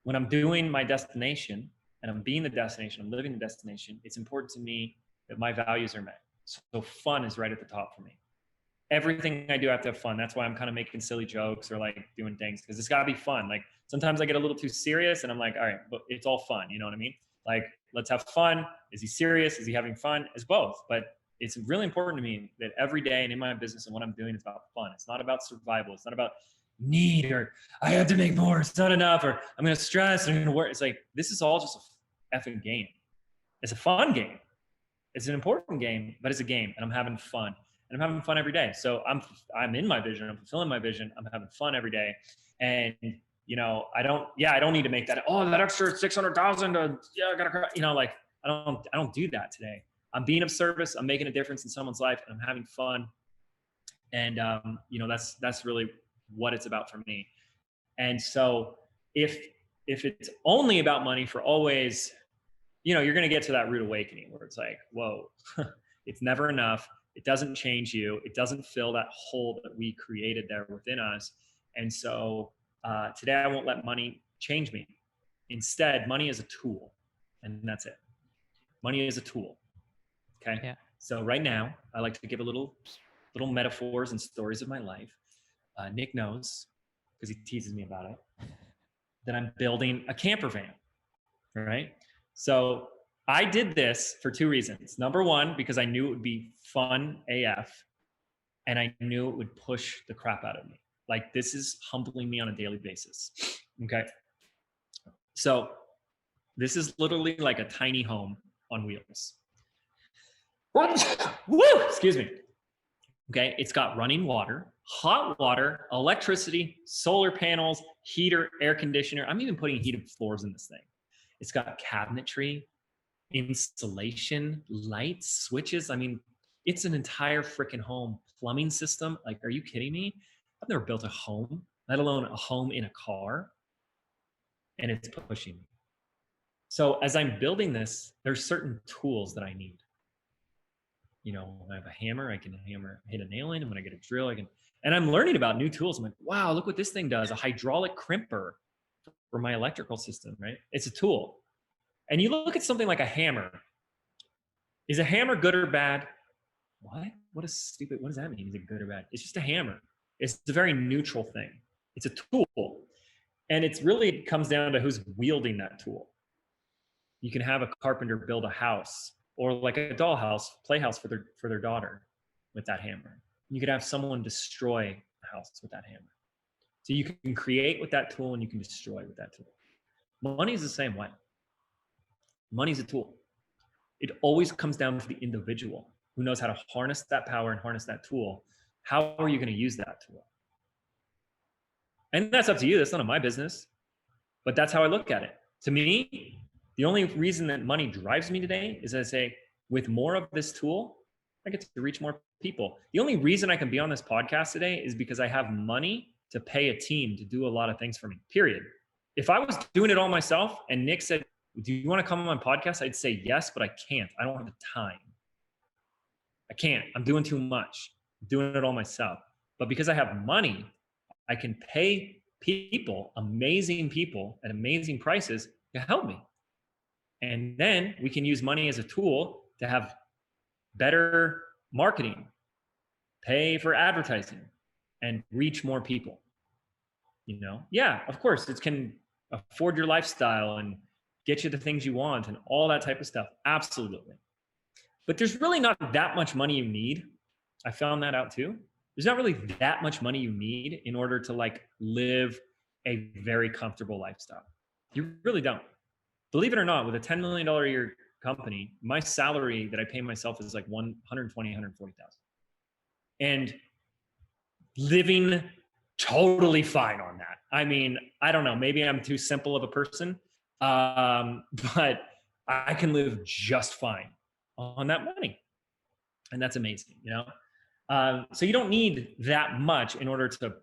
when I'm doing my destination and I'm being the destination, I'm living the destination, it's important to me that my values are met. So fun is right at the top for me. Everything I do, I have to have fun. That's why I'm kind of making silly jokes or like doing things, because it's got to be fun. Like sometimes I get a little too serious and I'm like, all right, but it's all fun. You know what I mean? Like, let's have fun. Is he serious? Is he having fun? It's both. But it's really important to me that every day and in my business and what I'm doing is about fun. It's not about survival. It's not about need or I have to make more. It's not enough, or I'm going to stress and I'm going to work. It's like, this is all just a effing game. It's a fun game. It's an important game, but it's a game, and I'm having fun. And I'm having fun every day. So I'm in my vision. I'm fulfilling my vision. I'm having fun every day. And I don't need to make that. Oh, that extra 600,000. I gotta. Like I don't do that today. I'm being of service. I'm making a difference in someone's life, and I'm having fun. And that's really what it's about for me. And so if it's only about money for always, you're gonna get to that rude awakening where it's like, whoa, it's never enough. It doesn't change you. It doesn't fill that hole that we created there within us. And so today I won't let money change me. Instead, money is a tool, and that's it. Money is a tool. Okay. Yeah. So right now I like to give a little metaphors and stories of my life. Nick knows, because he teases me about it, that I'm building a camper van. Right. So I did this for 2 reasons. Number one, because I knew it would be fun AF, and I knew it would push the crap out of me. Like, this is humbling me on a daily basis. Okay. So this is literally like a tiny home on wheels. Woo! Excuse me. Okay. It's got running water, hot water, electricity, solar panels, heater, air conditioner. I'm even putting heated floors in this thing. It's got cabinetry, insulation, lights, switches. I mean, it's an entire freaking home plumbing system. Like, are you kidding me? I've never built a home, let alone a home in a car. And it's pushing me. So as I'm building this, there's certain tools that I need. You know, when I have a hammer, I can hit a nail in. And when I get a drill, and I'm learning about new tools. I'm like, wow, look what this thing does. A hydraulic crimper for my electrical system, right? It's a tool. And you look at something like a hammer. Is a hammer good or bad? What? What does that mean? Is it good or bad? It's just a hammer. It's a very neutral thing. It's a tool. And it's really comes down to who's wielding that tool. You can have a carpenter build a house, or like a dollhouse, playhouse for their daughter with that hammer. You could have someone destroy a house with that hammer. So you can create with that tool and you can destroy with that tool. Money is the same way. Money's a tool. It always comes down to the individual who knows how to harness that power and harness that tool. How are you going to use that tool? And that's up to you. That's none of my business. But that's how I look at it. To me, the only reason that money drives me today is I say, with more of this tool, I get to reach more people. The only reason I can be on this podcast today is because I have money to pay a team to do a lot of things for me, period. If I was doing it all myself and Nick said, do you want to come on my podcast? I'd say yes, but I can't. I don't have the time. I can't. I'm doing too much. I'm doing it all myself. But because I have money, I can pay people, amazing people at amazing prices to help me. And then we can use money as a tool to have better marketing, pay for advertising, and reach more people. You know, yeah, of course, it can afford your lifestyle and get you the things you want and all that type of stuff. Absolutely. But there's really not that much money you need. I found that out too. There's not really that much money you need in order to like live a very comfortable lifestyle. You really don't. Believe it or not, with a $10 million a year company, my salary that I pay myself is like $120,000, $140,000. And living totally fine on that. I mean, I don't know, maybe I'm too simple of a person, but I can live just fine on that money. And that's amazing, you know? So you don't need that much in order to,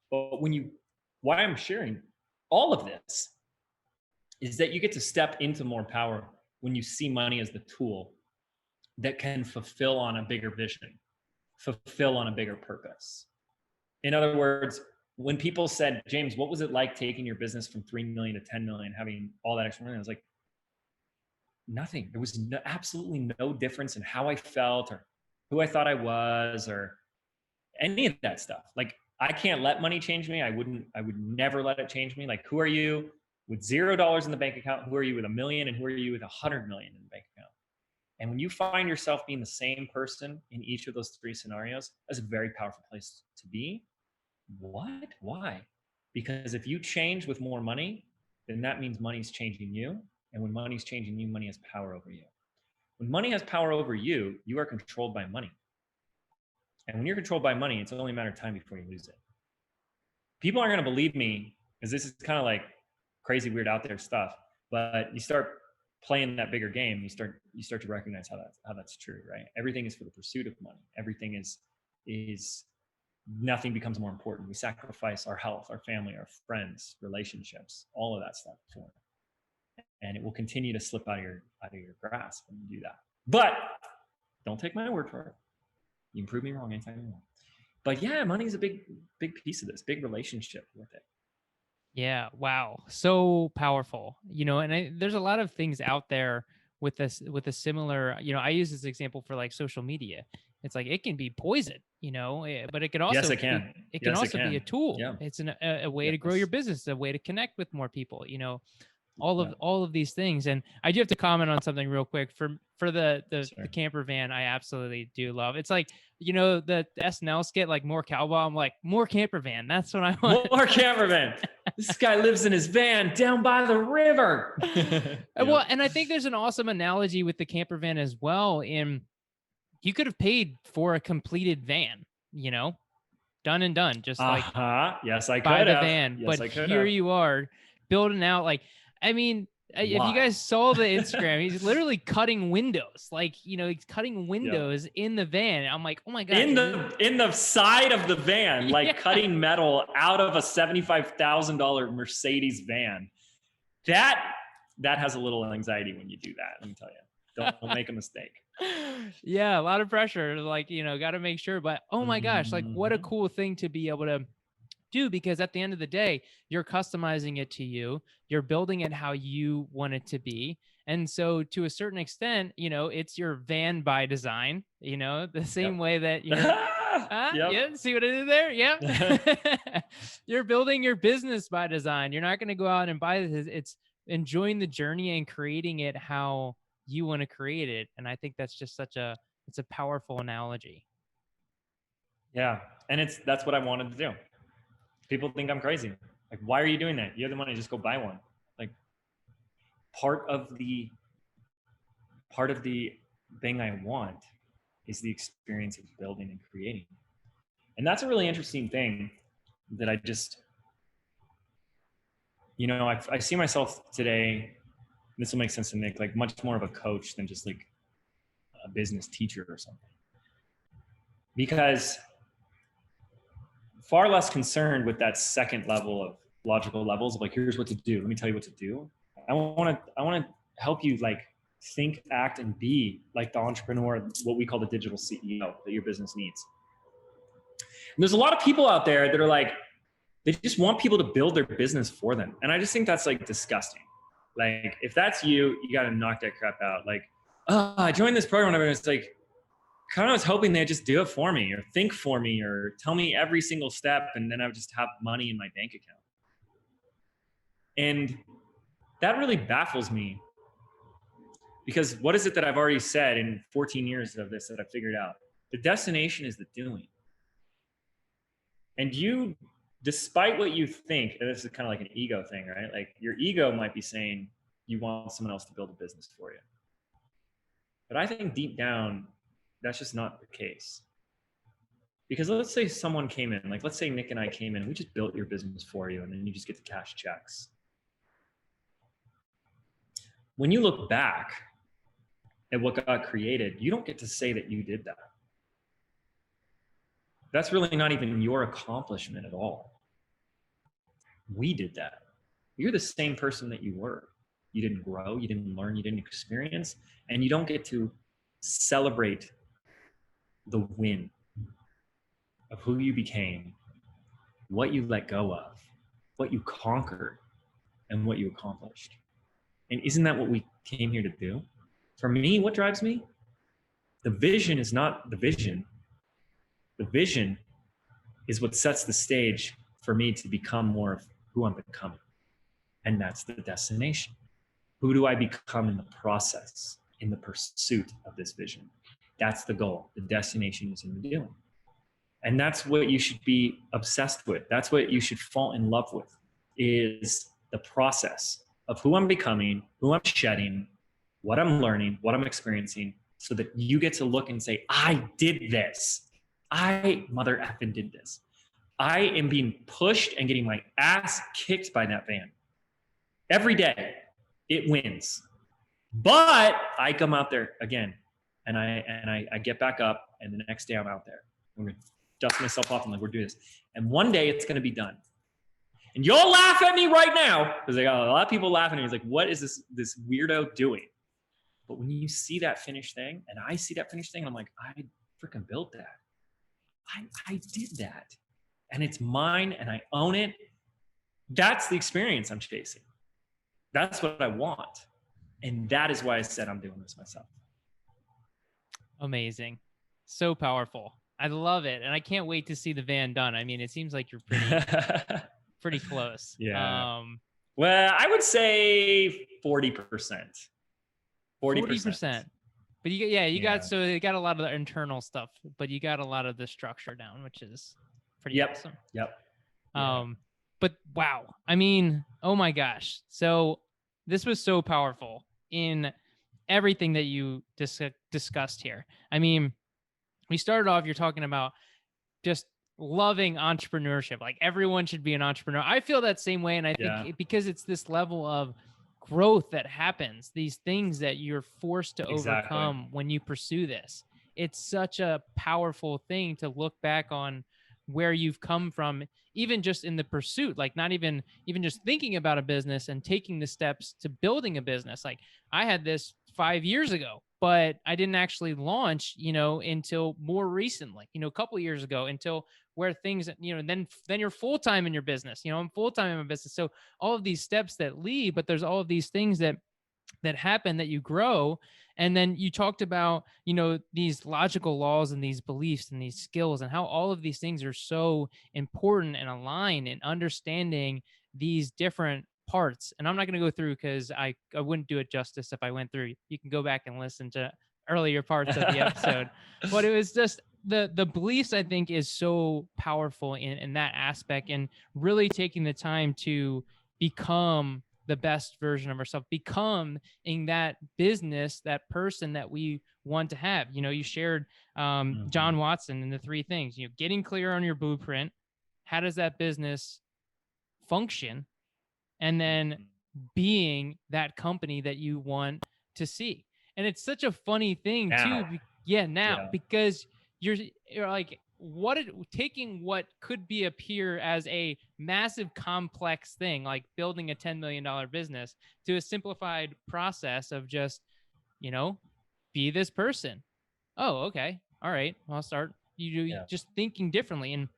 but why I'm sharing all of this is that you get to step into more power when you see money as the tool that can fulfill on a bigger vision, fulfill on a bigger purpose. In other words, when people said, James, what was it like taking your business from 3 million to 10 million, having all that extra money? I was like, nothing. There was absolutely no difference in how I felt or who I thought I was or any of that stuff. Like, I can't let money change me. I would never let it change me. Like, who are you with $0 in the bank account? Who are you with $1 million? And who are you with 100 million in the bank account? And when you find yourself being the same person in each of those three scenarios, that's a very powerful place to be. What? Why? Because if you change with more money, then that means money's changing you. And when money's changing you, money has power over you. When money has power over you, you are controlled by money. And when you're controlled by money, it's only a matter of time before you lose it. People aren't going to believe me because this is kind of like crazy, weird, out there stuff. But you start playing that bigger game, you start to recognize how that's true, right? Everything is for the pursuit of money. Everything is nothing becomes more important. We sacrifice our health, our family, our friends, relationships, all of that stuff for it. And it will continue to slip out of your grasp when you do that. But don't take my word for it. You can prove me wrong anytime you want. But yeah, money is a big piece of this, big relationship with it. Yeah. Wow. So powerful, you know, and there's a lot of things out there with a similar, you know, I use this example for like social media. It's like, it can be poison, you know, but it can also, yes, it can. It can also be a tool. Yeah. It's a way to grow your business, a way to connect with more people, you know, all of these things. And I do have to comment on something real quick for the camper van. I absolutely do love. It's like, you know, the SNL skit, like more cowboy. I'm like, more camper van. That's what I want. More camper van. This guy lives in his van down by the river. Well, and I think there's an awesome analogy with the camper van as well. you could have paid for a completed van, done and done, just like Yes, I buy could the have. van. Yes, But I could here have. you are building out like, I mean, if you Why? guys saw the Instagram, he's literally cutting windows, like, he's cutting Yeah. windows in the van. I'm like, oh my gosh. In the side of the van, like Yeah. cutting metal out of a $75,000 Mercedes van. That has a little anxiety when you do that. Let me tell you, don't make a mistake. Yeah, a lot of pressure. Like, got to make sure. But oh my gosh, like what a Mhm. cool thing to be able to do, because at the end of the day, you're customizing it to you, you're building it how you want it to be. And so to a certain extent, it's your van by design, the same Yep. way that you're Yep. yeah, see what I did there? Yeah. You're building your business by design. You're not going to go out and buy this. It's enjoying the journey and creating it how you want to create it. And I think that's just it's a powerful analogy. Yeah. And that's what I wanted to do. People think I'm crazy. Like, why are you doing that? You have the money, just go buy one. Like, part of the thing I want is the experience of building and creating. And that's a really interesting thing that I just, I see myself today, this will make sense to Nick, like much more of a coach than just like a business teacher or something. Because far less concerned with that second level of logical levels of like, here's what to do. Let me tell you what to do. I want to help you like think, act, and be like the entrepreneur, what we call the digital CEO that your business needs. And there's a lot of people out there that are like, they just want people to build their business for them. And I just think that's like disgusting. Like, if that's you, you got to knock that crap out. Like, oh, I joined this program, and it's like, kind of was hoping they'd just do it for me or think for me or tell me every single step, and then I would just have money in my bank account. And that really baffles me, because what is it that I've already said in 14 years of this that I figured out? The destination is the doing. And you, despite what you think, and this is kind of like an ego thing, right? Like, your ego might be saying you want someone else to build a business for you. But I think deep down, that's just not the case. Because let's say someone came in, like let's say Nick and I came in, we just built your business for you, and then you just get to cash checks. When you look back at what got created, you don't get to say that you did that. That's really not even your accomplishment at all. We did that. You're the same person that you were. You didn't grow, you didn't learn, you didn't experience, and you don't get to celebrate the win of who you became, what you let go of, what you conquered, and what you accomplished. And isn't that what we came here to do? For me, what drives me? The vision is not the vision. The vision is what sets the stage for me to become more of who I'm becoming. And that's the destination. Who do I become in the process, in the pursuit of this vision? That's the goal. The destination is in the doing. And that's what you should be obsessed with. That's what you should fall in love with, is the process of who I'm becoming, who I'm shedding, what I'm learning, what I'm experiencing, so that you get to look and say, I did this. I mother effing did this. I am being pushed and getting my ass kicked by that van. Every day, it wins. But I come out there again, and I get back up, and the next day I'm out there. I'm going to dust myself off and like, we're doing this. And one day it's going to be done. And you'll laugh at me right now, because I got a lot of people laughing at me. It's like, what is this weirdo doing? But when you see that finished thing, and I see that finished thing, I'm like, I freaking built that. I did that. And it's mine, and I own it. That's the experience I'm chasing. That's what I want. And that is why I said I'm doing this myself. Amazing. So powerful. I love it. And I can't wait to see the van done. I mean, it seems like you're pretty close. Yeah. Well, I would say 40%. 40%. But you got a lot of the internal stuff, but you got a lot of the structure down, which is pretty awesome. Yep. But wow. I mean, oh my gosh. So this was so powerful in everything that you discussed here. I mean, we started off, you're talking about just loving entrepreneurship. Like everyone should be an entrepreneur. I feel that same way. And I think Yeah, because it's this level of growth that happens, these things that you're forced to exactly. overcome when you pursue this, it's such a powerful thing to look back on where you've come from, even just in the pursuit, like not even just thinking about a business and taking the steps to building a business. Like I had this 5 years ago, but I didn't actually launch, until more recently, a couple years ago, until where things, then you're full time in your business. I'm full time in my business. So all of these steps that lead, but there's all of these things that happen, that you grow. And then you talked about, these logical laws and these beliefs and these skills, and how all of these things are so important and aligned in understanding these different parts. And I'm not going to go through, because I wouldn't do it justice if I went through. You can go back and listen to earlier parts of the episode. But it was just the beliefs, I think, is so powerful in that aspect, and really taking the time to become the best version of ourselves, become in that business, that person that we want to have. You shared Mhm. John Watson and the three things, getting clear on your blueprint. How does that business function? And then Mhm. being that company that you want to see. And it's such a funny thing too. Now, Yeah, now, yeah, because you're like, taking what could be appear as a massive complex thing, like building a $10 million business, to a simplified process of just, you know, be this person. Oh, okay. All right. Well, I'll start yeah, just thinking differently. And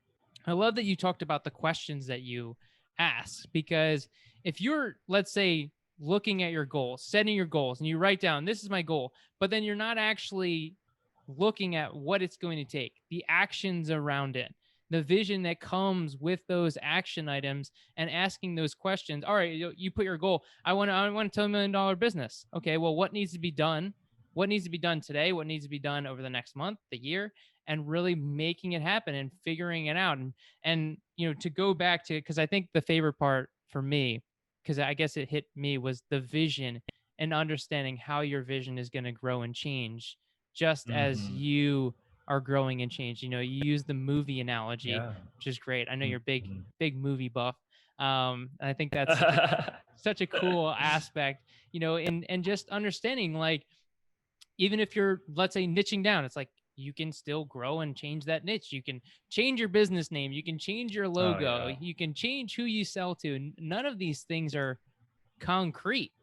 I love that you talked about the questions that you ask, because if you're, let's say, looking at your goals, setting your goals, and you write down, this is my goal, but then you're not actually looking at what it's going to take, the actions around it, the vision that comes with those action items, and asking those questions. All right, you put your goal. I want a $10 million business. Okay, well, what needs to be done? What needs to be done today? What needs to be done over the next month, the year, and really making it happen and figuring it out. And to go back to, because I think the favorite part for me, because I guess it hit me, was the vision, and understanding how your vision is going to grow and change just as hmm you are growing and change. You use the movie analogy, yeah. which is great. I know you're Mhm. big movie buff. And I think that's such a cool aspect, and just understanding, like, even if you're, let's say, niching down, it's like you can still grow and change that niche. You can change your business name, you can change your Oh logo, yeah. you can change who you sell to. None of these things are concrete.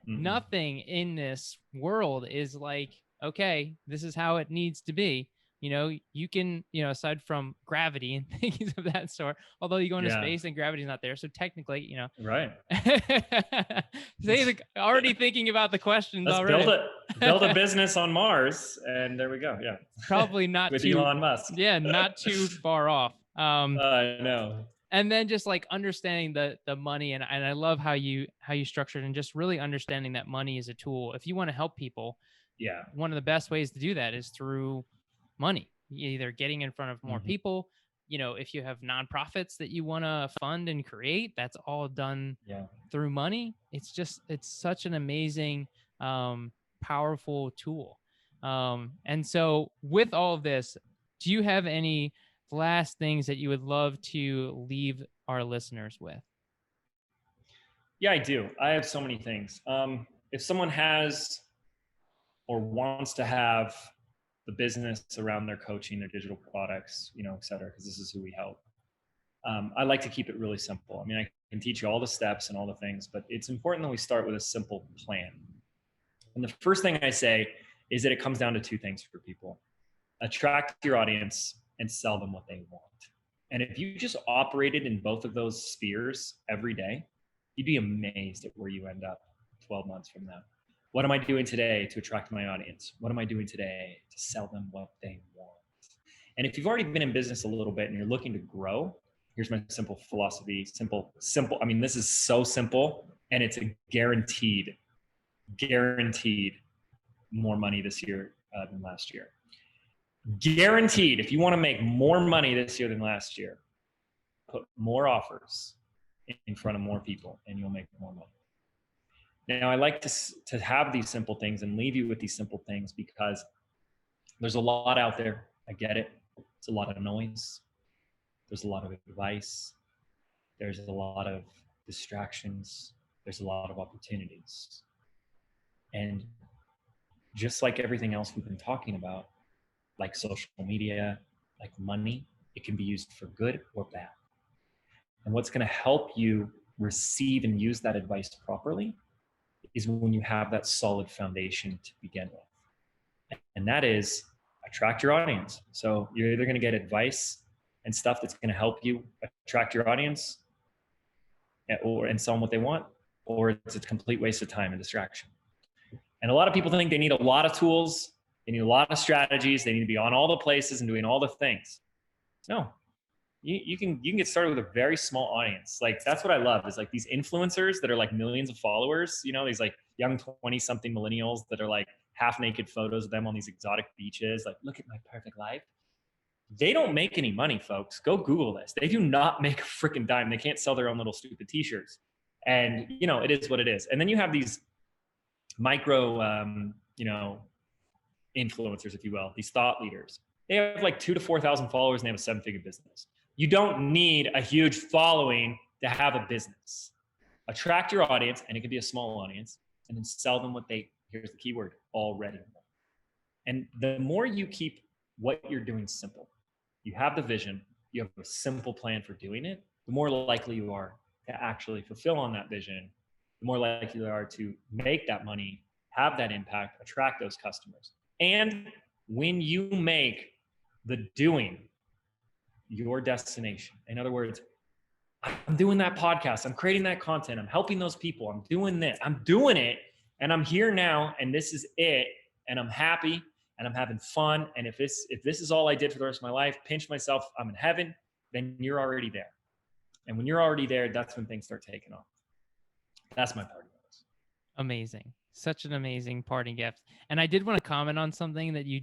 Mm-mm. Nothing in this world is like, okay, this is how it needs to be. You can, aside from gravity and things of that sort, although you go into Yeah. space and gravity's not there, so technically, Right. already thinking about the questions Let's already. build a business on Mars, and there we go. Yeah, Probably not with too, Elon Musk. yeah, not too far off. I know. And then just like understanding the money, and I love how you structured, and just really understanding that money is a tool. If you want to help people, Yeah. one of the best ways to do that is through money, either getting in front of more hmm people. If you have nonprofits that you want to fund and create, that's all done Yeah. through money. It's such an amazing, powerful tool. And so with all of this, do you have any last things that you would love to leave our listeners with? Yeah, I do. I have so many things. If someone has or wants to have the business around their coaching, their digital products, et cetera, because this is who we help. I like to keep it really simple. I mean, I can teach you all the steps and all the things, but it's important that we start with a simple plan. And the first thing I say is that it comes down to two things for people: attract your audience and sell them what they want. And if you just operated in both of those spheres every day, you'd be amazed at where you end up 12 months from now. What am I doing today to attract my audience? What am I doing today to sell them what they want? And if you've already been in business a little bit and you're looking to grow, here's my simple philosophy. Simple. I mean, this is so simple, and it's a guaranteed more money this year than last year. Guaranteed. If you want to make more money this year than last year, put more offers in front of more people, and you'll make more money. Now, I like to have these simple things and leave you with these simple things, because There's a lot out there. I get it. It's a lot of noise. There's a lot of advice. There's a lot of distractions. There's a lot of opportunities. And just like everything else we've been talking about, like social media, like money, it can be used for good or bad. And what's going to help you receive and use that advice properly is when you have that solid foundation to begin with. And that is attract your audience. So you're either going to get advice and stuff that's going to help you attract your audience and sell them what they want, or it's a complete waste of time and distraction. And a lot of people think they need a lot of tools, they need a lot of strategies, they need to be on all the places and doing all the things. No, you can get started with a very small audience. Like that's what I love is like these influencers that are like millions of followers, you know, these like young 20-something millennials that are like half naked photos of them on these exotic beaches. Like, look at my perfect life. They don't make any money, folks. Go Google this. They do not make a freaking dime. They can't sell their own little stupid t-shirts. And, you know, it is what it is. And then you have these micro, influencers, if you will, these thought leaders. They have like 2,000 to 4,000 followers and they have a 7-figure business. You don't need a huge following to have a business. Attract your audience, and it can be a small audience, and then sell them what they, here's the keyword, already know. And the more you keep what you're doing simple, you have the vision, you have a simple plan for doing it, the more likely you are to actually fulfill on that vision, the more likely you are to make that money, have that impact, attract those customers. And when you make the doing your destination, in other words, I'm doing that podcast, I'm creating that content, I'm helping those people, I'm doing this, I'm doing it, and I'm here now, and this is it, and I'm happy, and I'm having fun, and if this is all I did for the rest of my life, pinch myself, I'm in heaven, then you're already there. And when you're already there, that's when things start taking off. That's my party gift. Amazing. Such an amazing party gift. And I did want to comment on something that you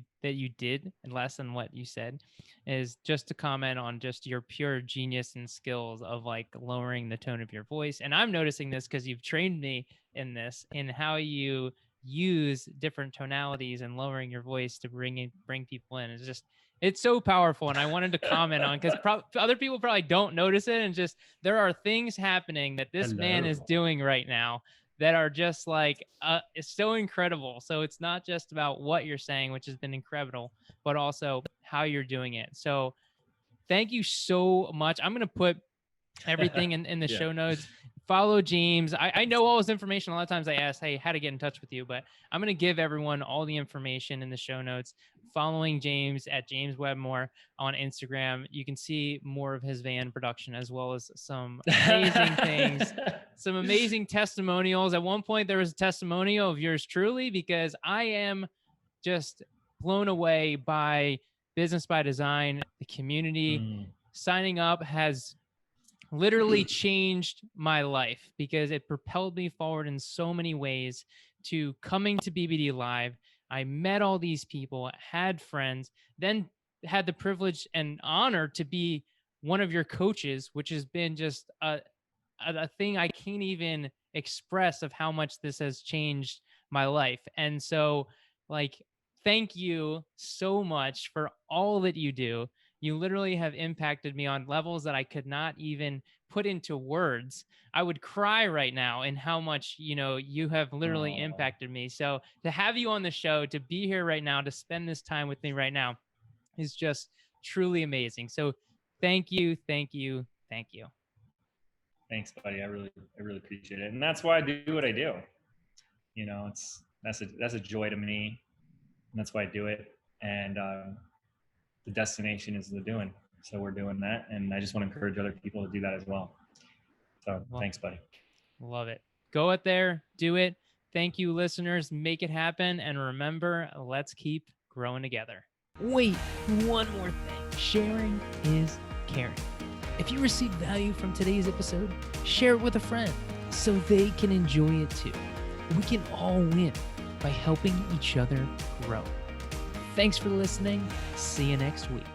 did, and less than what you said, is just to comment on just your pure genius and skills of like lowering the tone of your voice. And I'm noticing this because you've trained me in this, in how you use different tonalities and lowering your voice to bring people in. It's so powerful. And I wanted to comment on, because other people probably don't notice it. And just, there are things happening that this man is doing right now that are just like, it's so incredible. So it's not just about what you're saying, which has been incredible, but also how you're doing it. So thank you so much. I'm going to put everything in the show notes. Follow James. I know all his information. A lot of times I ask, hey, how to get in touch with you, but I'm going to give everyone all the information in the show notes. Following James at James Wedmore on Instagram. You can see more of his van production, as well as some amazing things, some amazing testimonials. At one point, there was a testimonial of yours truly, because I am just blown away by Business by Design. The community signing up has literally changed my life, because it propelled me forward in so many ways to coming to BBD Live. I met all these people, had friends, then had the privilege and honor to be one of your coaches, which has been just a thing I can't even express of how much this has changed my life. And so, like, thank you so much for all that you do. You literally have impacted me on levels that I could not even put into words. I would cry right now in how much, you have literally impacted me. So to have you on the show, to be here right now, to spend this time with me right now is just truly amazing. So thank you, thank you, thank you. Thanks, buddy. I really appreciate it. And that's why I do what I do. That's a joy to me. And that's why I do it. And, the destination is the doing. So we're doing that. And I just want to encourage other people to do that as well. So thanks, buddy. Love it. Go out there, do it. Thank you, listeners. Make it happen. And remember, let's keep growing together. Wait, one more thing. Sharing is caring. If you received value from today's episode, share it with a friend so they can enjoy it too. We can all win by helping each other grow. Thanks for listening. See you next week.